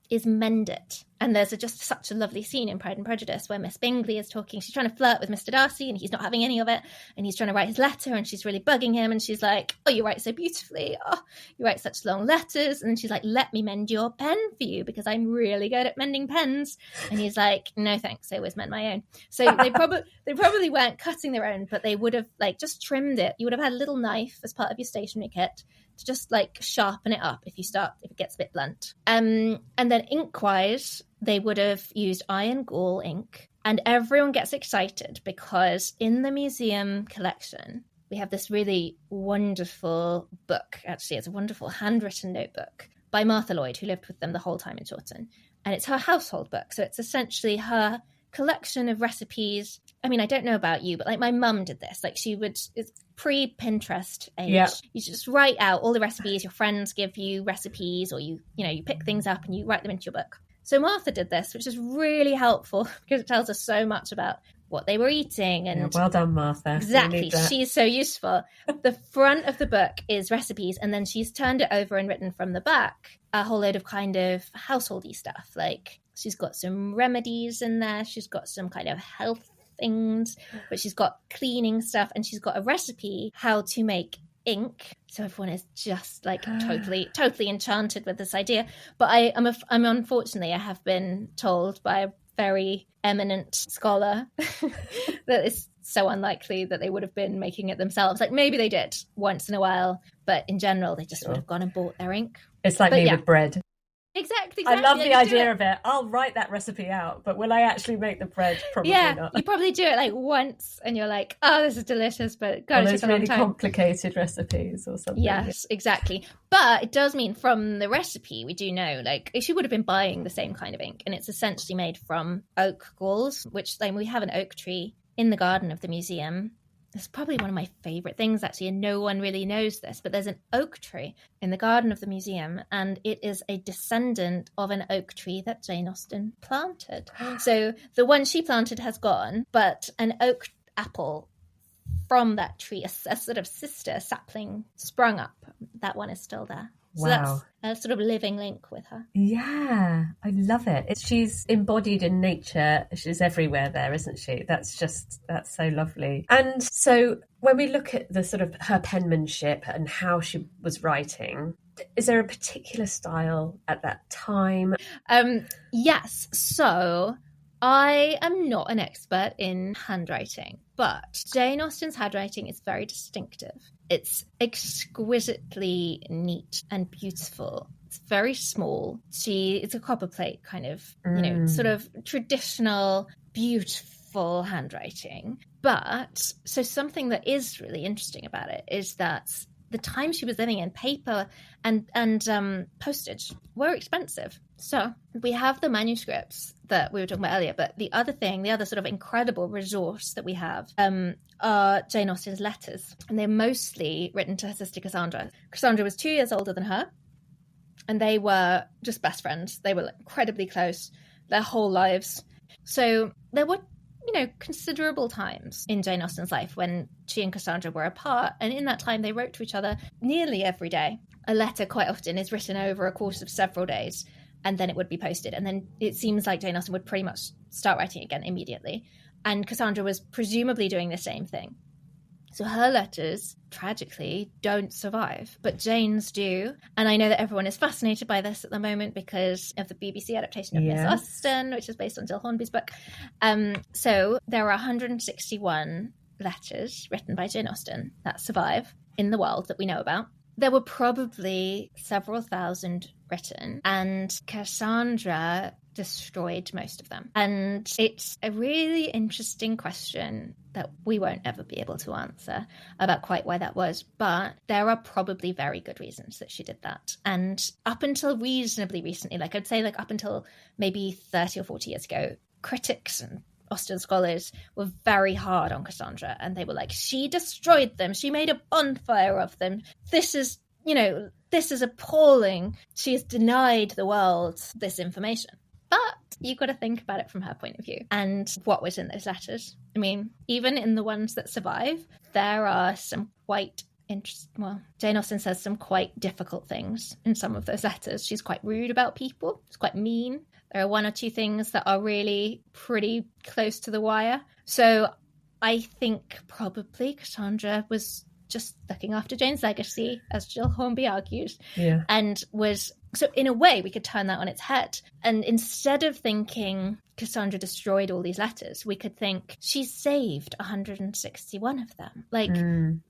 is mend it. And there's just such a lovely scene in Pride and Prejudice where Miss Bingley is talking. She's trying to flirt with Mr. Darcy and he's not having any of it. And he's trying to write his letter and she's really bugging him. And she's like, oh, you write so beautifully. Oh, you write such long letters. And she's like, let me mend your pen for you because I'm really good at mending pens. And he's like, no, thanks. I always mend my own. So they probably weren't cutting their own, but they would have just trimmed it. You would have had a little knife as part of your stationery kit to just sharpen it up if it gets a bit blunt. And then ink-wise, they would have used iron gall ink. And everyone gets excited because in the museum collection, we have this really wonderful book. Actually, it's a wonderful handwritten notebook by Martha Lloyd, who lived with them the whole time in Chawton. And it's her household book. So it's essentially her collection of recipes. I mean, I don't know about you, but my mum did this. It's pre-Pinterest age. Yep. You just write out all the recipes. Your friends give you recipes, or you pick things up and you write them into your book. So Martha did this, which is really helpful because it tells us so much about what they were eating. And
well done, Martha.
Exactly. She's so useful. The front of the book is recipes, and then she's turned it over and written from the back a whole load of kind of householdy stuff. She's got some remedies in there. She's got some kind of health things, but she's got cleaning stuff, and she's got a recipe how to make ink. So everyone is just totally enchanted with this idea. But I'm unfortunately, I have been told by a very eminent scholar that it's so unlikely that they would have been making it themselves. Maybe they did once in a while, but in general, they just would have gone and bought their ink.
It's like me with bread.
Exactly.
I love the idea of it. I'll write that recipe out, but will I actually make the bread? Probably not.
You probably do it once and you're like, oh, this is delicious, but God, it took a long time.
Complicated recipes or something.
Yes, exactly. But it does mean from the recipe, we do know, she would have been buying the same kind of ink, and it's essentially made from oak galls, which we have an oak tree in the garden of the museum. It's probably one of my favourite things, actually, and no one really knows this, but there's an oak tree in the garden of the museum, and it is a descendant of an oak tree that Jane Austen planted. So the one she planted has gone, but an oak apple from that tree, a sort of sister sapling, sprung up. That one is still there. So
wow.
That's a sort of living link with her.
Yeah, I love it. She's embodied in nature. She's everywhere there, isn't she? That's so lovely. And so when we look at the sort of her penmanship and how she was writing, is there a particular style at that time?
Yes. So I am not an expert in handwriting, but Jane Austen's handwriting is very distinctive. It's exquisitely neat and beautiful. It's very small. It's a copperplate kind of, sort of traditional, beautiful handwriting. But so something that is really interesting about it is that the time she was living in, paper and postage were expensive. So we have the manuscripts that we were talking about earlier, but the other sort of incredible resource that we have are Jane Austen's letters. And they're mostly written to her sister Cassandra. Cassandra was 2 years older than her, and they were just best friends. They were incredibly close their whole lives. So there were considerable times in Jane Austen's life when she and Cassandra were apart, and in that time they wrote to each other nearly every day. A letter quite often is written over a course of several days, and then it would be posted, and then it seems like Jane Austen would pretty much start writing again immediately, and Cassandra was presumably doing the same thing. So her letters, tragically, don't survive, but Jane's do. And I know that everyone is fascinated by this at the moment because of the BBC adaptation of Miss Austen, which is based on Jill Hornby's book. So there are 161 letters written by Jane Austen that survive in the world that we know about. There were probably several thousand written, and Cassandra destroyed most of them. And it's a really interesting question that we won't ever be able to answer about quite why that was, but there are probably very good reasons that she did that. And up until reasonably recently, I'd say up until maybe 30 or 40 years ago, critics and Austen scholars were very hard on Cassandra, and they were like, she destroyed them, she made a bonfire of them, this is appalling, she has denied the world this information. But you've got to think about it from her point of view and what was in those letters. I mean, even in the ones that survive, there are some quite Jane Austen says some quite difficult things in some of those letters. She's quite rude about people. She's quite mean. There are one or two things that are really pretty close to the wire. So I think probably Cassandra was just looking after Jane's legacy, as Jill Hornby argues, and was... So in a way, we could turn that on its head. And instead of thinking Cassandra destroyed all these letters, we could think she saved 161 of them. Like,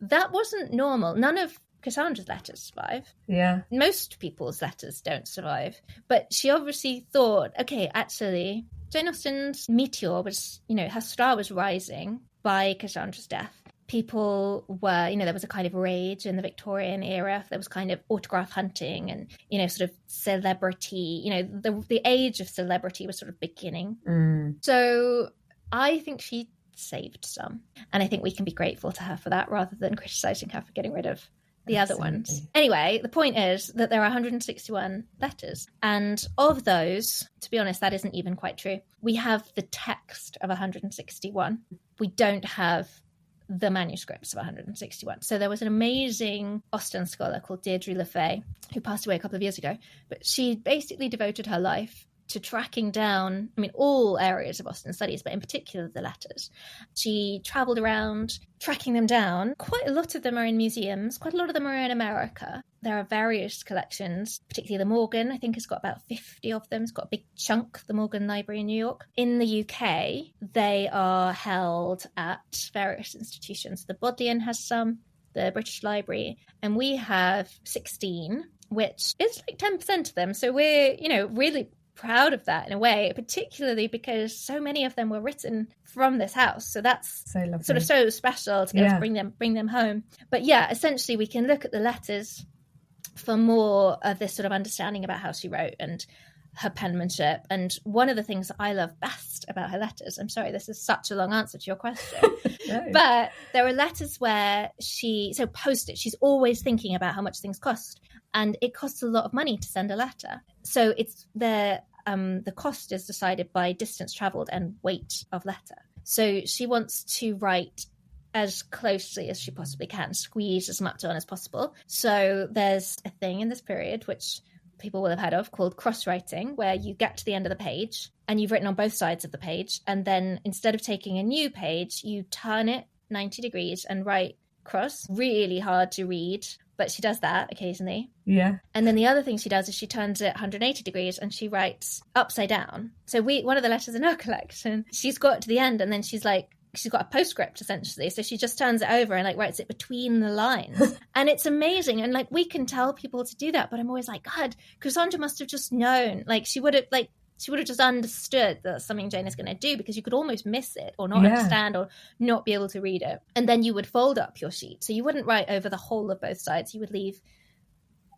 that wasn't normal. None of Cassandra's letters survive. Yeah. Most people's letters don't survive. But she obviously thought, okay, actually, Jane Austen's meteor was, her star was rising by Cassandra's death. People were, there was a kind of rage in the Victorian era. There was kind of autograph hunting and, sort of celebrity, the age of celebrity was sort of beginning. So I think she saved some. And I think we can be grateful to her for that rather than criticising her for getting rid of the other ones. Anyway, the point is that there are 161 letters. And of those, to be honest, that isn't even quite true. We have the text of 161. We don't have the manuscripts of 161. So there was an amazing Austen scholar called Deirdre Lefay, who passed away a couple of years ago, but she basically devoted her life to tracking down, all areas of Austen studies, but in particular the letters. She travelled around tracking them down. Quite a lot of them are in museums. Quite a lot of them are in America. There are various collections, particularly the Morgan, I think has got about 50 of them. It's got a big chunk, the Morgan Library in New York. In the UK, they are held at various institutions. The Bodleian has some, the British Library, and we have 16, which is like 10% of them. So we're, really proud of that in a way, particularly because so many of them were written from this house. So that's sort of so special to be able to bring them home. But yeah, essentially we can look at the letters for more of this sort of understanding about how she wrote and her penmanship. And one of the things that I love best about her letters, I'm sorry, this is such a long answer to your question, but there are letters where postage, she's always thinking about how much things cost. And it costs a lot of money to send a letter. So it's the cost is decided by distance travelled and weight of letter. So she wants to write as closely as she possibly can, squeeze as much on as possible. So there's a thing in this period, which people will have heard of, called cross-writing, where you get to the end of the page and you've written on both sides of the page. And then instead of taking a new page, you turn it 90 degrees and write cross. Really hard to read, but she does that occasionally. Yeah. And then the other thing she does is she turns it 180 degrees and she writes upside down. So one of the letters in her collection, she's got to the end and then she's got a postscript essentially. So she just turns it over and writes it between the lines. And it's amazing. And we can tell people to do that, but I'm always like, God, Cassandra must have just known. She would have just understood that's something Jane is going to do, because you could almost miss it or not understand or not be able to read it. And then you would fold up your sheet. So you wouldn't write over the whole of both sides. You would leave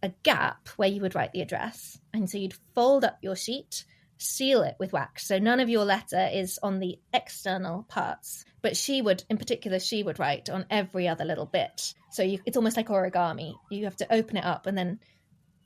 a gap where you would write the address. And so you'd fold up your sheet, seal it with wax. So none of your letter is on the external parts, but she would write on every other little bit. So it's almost like origami. You have to open it up and then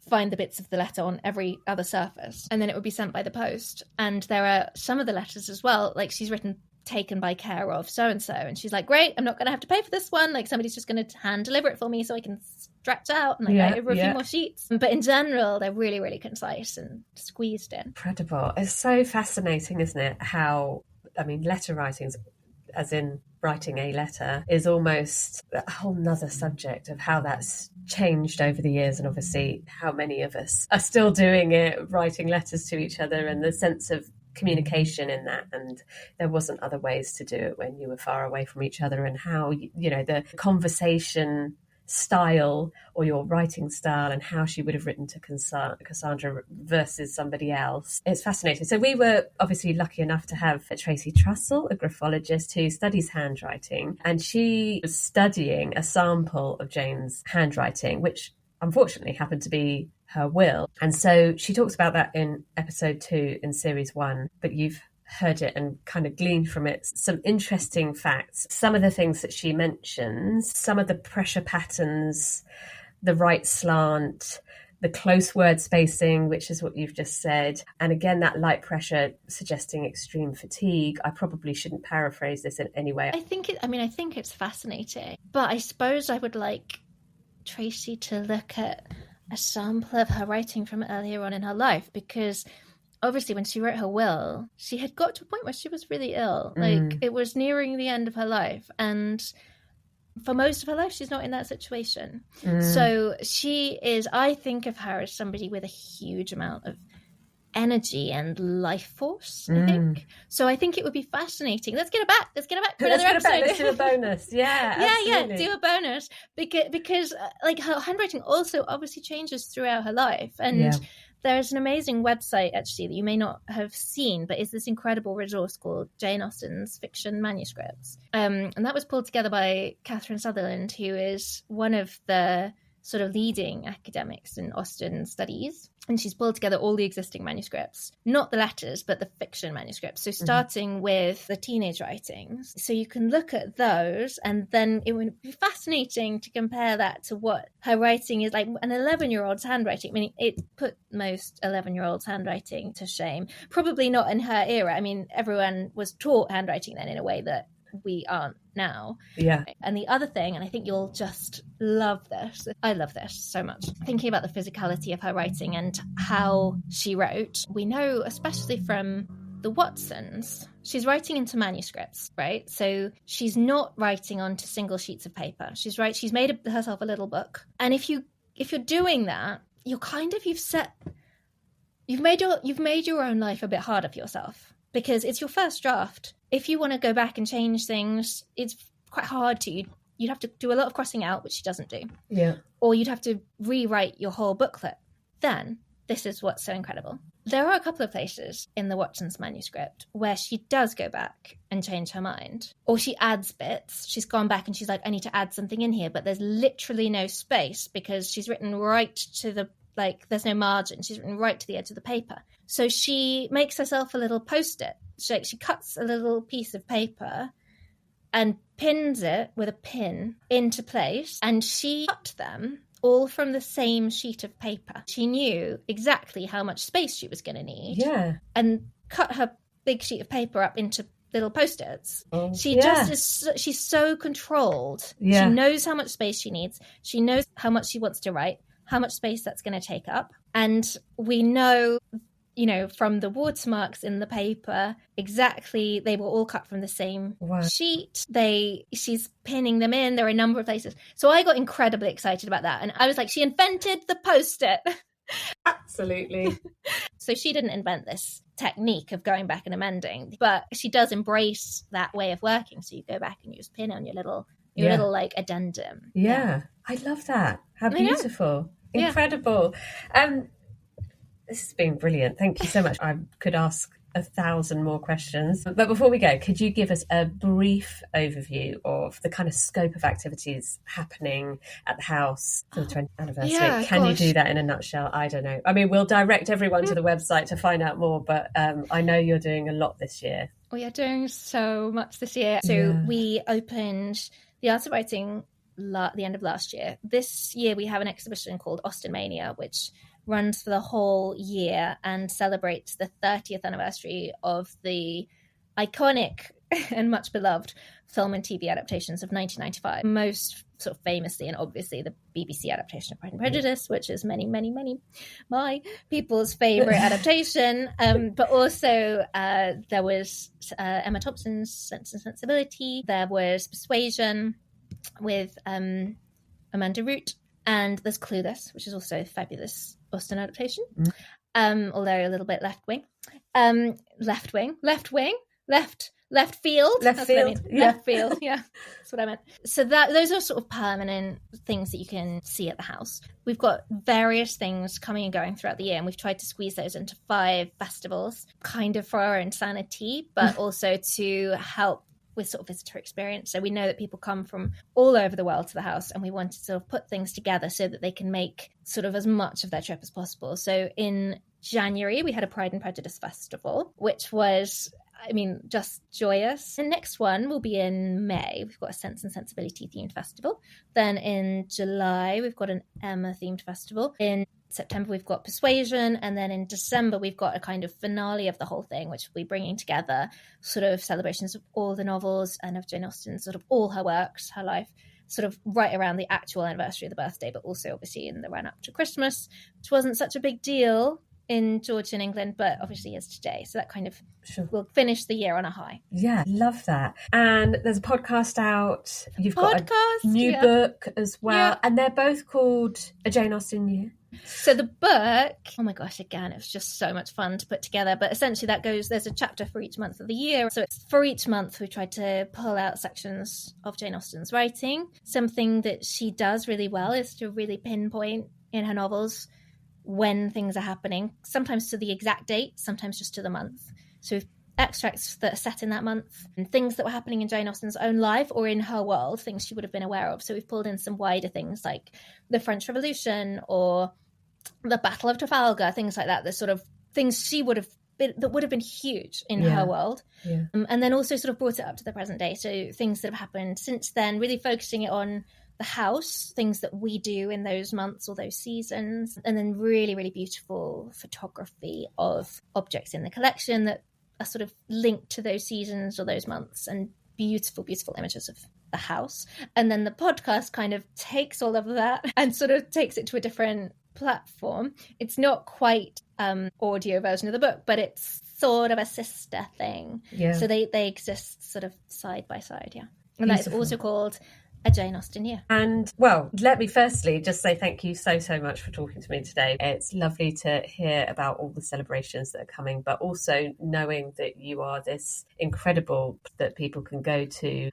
find the bits of the letter on every other surface, and then it would be sent by the post. And there are some of the letters as well, she's written taken by care of so-and-so, and she's like, great, I'm not going to have to pay for this one, somebody's just going to hand deliver it for me so I can stretch out and write over a few more sheets. But in general, they're really, really concise and squeezed in.
Incredible. It's so fascinating, isn't it, how, letter writings, as in writing a letter, is almost a whole nother subject of how that's changed over the years, and obviously how many of us are still doing it, writing letters to each other, and the sense of communication in that. And there wasn't other ways to do it when you were far away from each other, and how the conversation style or your writing style and how she would have written to Cassandra versus somebody else. It's fascinating. So we were obviously lucky enough to have Tracy Trussell, a graphologist who studies handwriting, and she was studying a sample of Jane's handwriting, which unfortunately happened to be her will. And so she talks about that in episode 2 in series 1, but you've heard it and kind of gleaned from it some interesting facts. Some of the things that she mentions, some of the pressure patterns, the right slant, the close word spacing, which is what you've just said. And again, that light pressure suggesting extreme fatigue. I probably shouldn't paraphrase this in any way.
I think it's fascinating, but I suppose I would like Tracy to look at a sample of her writing from earlier on in her life, because obviously when she wrote her will, she had got to a point where she was really ill. Like, it was nearing the end of her life, and for most of her life she's not in that situation. So she is, I think of her as somebody with a huge amount of energy and life force, I think. So I think it would be fascinating. Let's get it back for another episode.
Let's do a bonus. Yeah,
do a bonus, because like her handwriting also obviously changes throughout her life, and there's an amazing website actually that you may not have seen, but it's this incredible resource called Jane Austen's Fiction Manuscripts, and that was pulled together by Catherine Sutherland, who is one of the sort of leading academics in Austen studies. And she's pulled together all the existing manuscripts, not the letters, but the fiction manuscripts. So starting with the teenage writings. So you can look at those, and then it would be fascinating to compare that to what her writing is like, an 11-year-old's handwriting. I mean, it put most 11-year-olds' handwriting to shame. Probably not in her era. I mean, everyone was taught handwriting then in a way that we aren't now.
Yeah.
And the other thing, and I think you'll just love this, I love this so much, thinking about the physicality of her writing and how she wrote, we know, especially from the Watsons, she's writing into manuscripts, right? So she's not writing onto single sheets of paper. She's made herself a little book. And if you're doing that, you've made your own life a bit harder for yourself, because it's your first draft. If you want to go back and change things, it's quite hard to. You'd have to do a lot of crossing out, which she doesn't do.
Yeah.
Or you'd have to rewrite your whole booklet. Then, this is what's so incredible. There are a couple of places in the Watson's manuscript where she does go back and change her mind. Or she adds bits. She's gone back and she's like, I need to add something in here. But there's literally no space, because she's written right to the, like, there's no margin. She's written right to the edge of the paper. So she makes herself a little post-it. She cuts a little piece of paper and pins it with a pin into place, and she cut them all from the same sheet of paper. She knew exactly how much space she was going to need.
Yeah.
And cut her big sheet of paper up into little post-its. She's so controlled.
Yeah.
She knows how much space she needs. She knows how much she wants to write, how much space that's going to take up. And we know, from the watermarks in the paper, exactly, they were all cut from the same sheet. She's pinning them in. There are a number of places. So I got incredibly excited about that. And I was like, she invented the post-it.
Absolutely.
So she didn't invent this technique of going back and amending, but she does embrace that way of working. So you go back and you just pin on your little like addendum.
Yeah. I love that. How beautiful. Incredible. This has been brilliant. Thank you so much. I could ask 1,000 more questions. But before we go, could you give us a brief overview of the kind of scope of activities happening at the house for the 20th anniversary?
Yeah,
Can you do that in a nutshell? I don't know. I mean, we'll direct everyone to the website to find out more, but I know you're doing a lot this year.
We are doing so much this year. So we opened the Art of Writing the end of last year. This year we have an exhibition called Austen Mania, which runs for the whole year and celebrates the 30th anniversary of the iconic and much beloved film and TV adaptations of 1995. Most sort of famously and obviously the BBC adaptation of Pride and Prejudice, which is many, many, many my people's favourite adaptation. But also there was Emma Thompson's Sense and Sensibility. There was Persuasion with Amanda Root. And there's Clueless, which is also a fabulous Austen adaptation, although a little bit left field. Left field.
Yeah.
Left field. Yeah, that's what I meant. So those are sort of permanent things that you can see at the house. We've got various things coming and going throughout the year, and we've tried to squeeze those into 5 festivals, kind of for our own sanity, but also to help with sort of visitor experience. So we know that people come from all over the world to the house, and we want to sort of put things together so that they can make sort of as much of their trip as possible. So in January, we had a Pride and Prejudice festival, which was just joyous. The next one will be in May. We've got a Sense and Sensibility themed festival. Then in July, we've got an Emma themed festival. In September, we've got Persuasion. And then in December, we've got a kind of finale of the whole thing, which will be bringing together sort of celebrations of all the novels and of Jane Austen, sort of all her works, her life, sort of right around the actual anniversary of the birthday, but also obviously in the run up to Christmas, which wasn't such a big deal in Georgia and England, but obviously is today. So that kind of will finish the year on a high.
Yeah, love that. And there's a podcast out. You've got a new book as well. And they're both called A Jane Austen Year.
So the book, oh my gosh, again, it was just so much fun to put together. But essentially there's a chapter for each month of the year. So it's for each month we tried to pull out sections of Jane Austen's writing. Something that she does really well is to really pinpoint in her novels when things are happening, sometimes to the exact date, sometimes just to the month. So extracts that are set in that month and things that were happening in Jane Austen's own life or in her world, things she would have been aware of. So we've pulled in some wider things like the French Revolution or the Battle of Trafalgar, things like that, the sort of things she would have been, that would have been huge in her world. Yeah. And then also sort of brought it up to the present day. So things that have happened since then, really focusing it on the house, things that we do in those months or those seasons, and then really, really beautiful photography of objects in the collection that are sort of linked to those seasons or those months, and beautiful, beautiful images of the house. And then the podcast kind of takes all of that and sort of takes it to a different platform. It's not quite audio version of the book, but it's sort of a sister thing. Yeah. So they exist sort of side by side, yeah. And that is also called A Jane Austen Year.
And, well, let me firstly just say thank you so, so much for talking to me today. It's lovely to hear about all the celebrations that are coming, but also knowing that you are this incredible that people can go to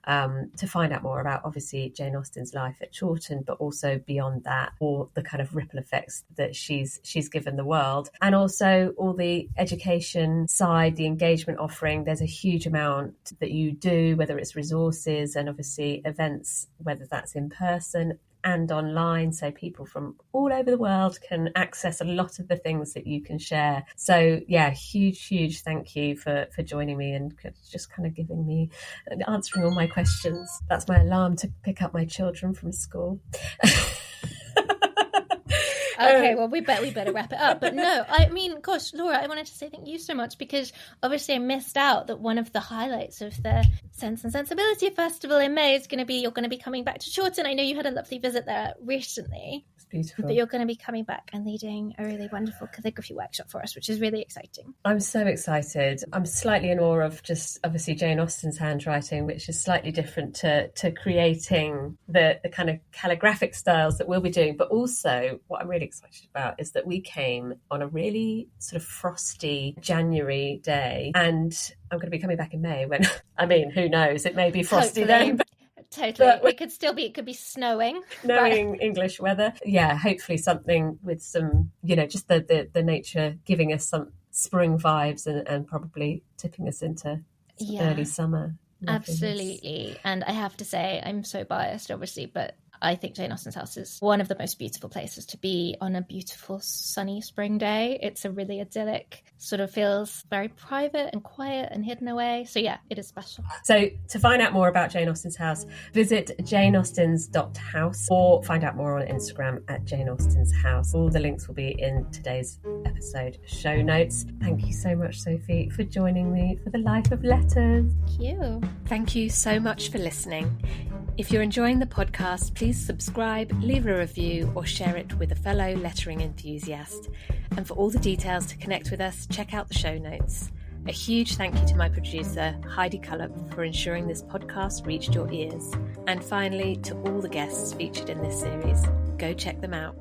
find out more about, obviously, Jane Austen's life at Chawton, but also beyond that, all the kind of ripple effects that she's given the world. And also all the education side, the engagement offering. There's a huge amount that you do, whether it's resources and obviously events, whether that's in person and online, so people from all over the world can access a lot of the things that you can share. So yeah, huge thank you for joining me and just kind of giving me, answering all my questions. That's my alarm to pick up my children from school.
Okay, well, we better wrap it up. But no, I mean, gosh, Laura, I wanted to say thank you so much, because obviously I missed out that one of the highlights of the Sense and Sensibility Festival in May is you're going to be coming back to Chawton. I know you had a lovely visit there recently.
It's beautiful.
But you're going to be coming back and leading a really wonderful calligraphy workshop for us, which is really exciting.
I'm so excited. I'm slightly in awe of just obviously Jane Austen's handwriting, which is slightly different to creating the kind of calligraphic styles that we'll be doing. But also what I'm really excited about is that we came on a really sort of frosty January day, and I'm going to be coming back in May when, I mean, who knows, it may be frosty then. But
totally. It could be snowing.
Knowing English weather. Yeah, hopefully something with some, just the nature giving us some spring vibes and probably tipping us into early summer.
Absolutely. And I have to say, I'm so biased, obviously, but I think Jane Austen's house is one of the most beautiful places to be on a beautiful sunny spring day. It's a really idyllic, sort of feels very private and quiet and hidden away. So yeah, it is special.
So to find out more about Jane Austen's house, visit janeaustens.house or find out more on Instagram at Jane Austen's house. All the links will be in today's episode show notes. Thank you so much, Sophie, for joining me for the Life of Letters.
Thank you.
Thank you so much for listening. If you're enjoying the podcast, please subscribe, leave a review, or share it with a fellow lettering enthusiast. And for all the details to connect with us, check out the show notes. A huge thank you to my producer, Heidi Cullop, for ensuring this podcast reached your ears. And finally, to all the guests featured in this series, go check them out.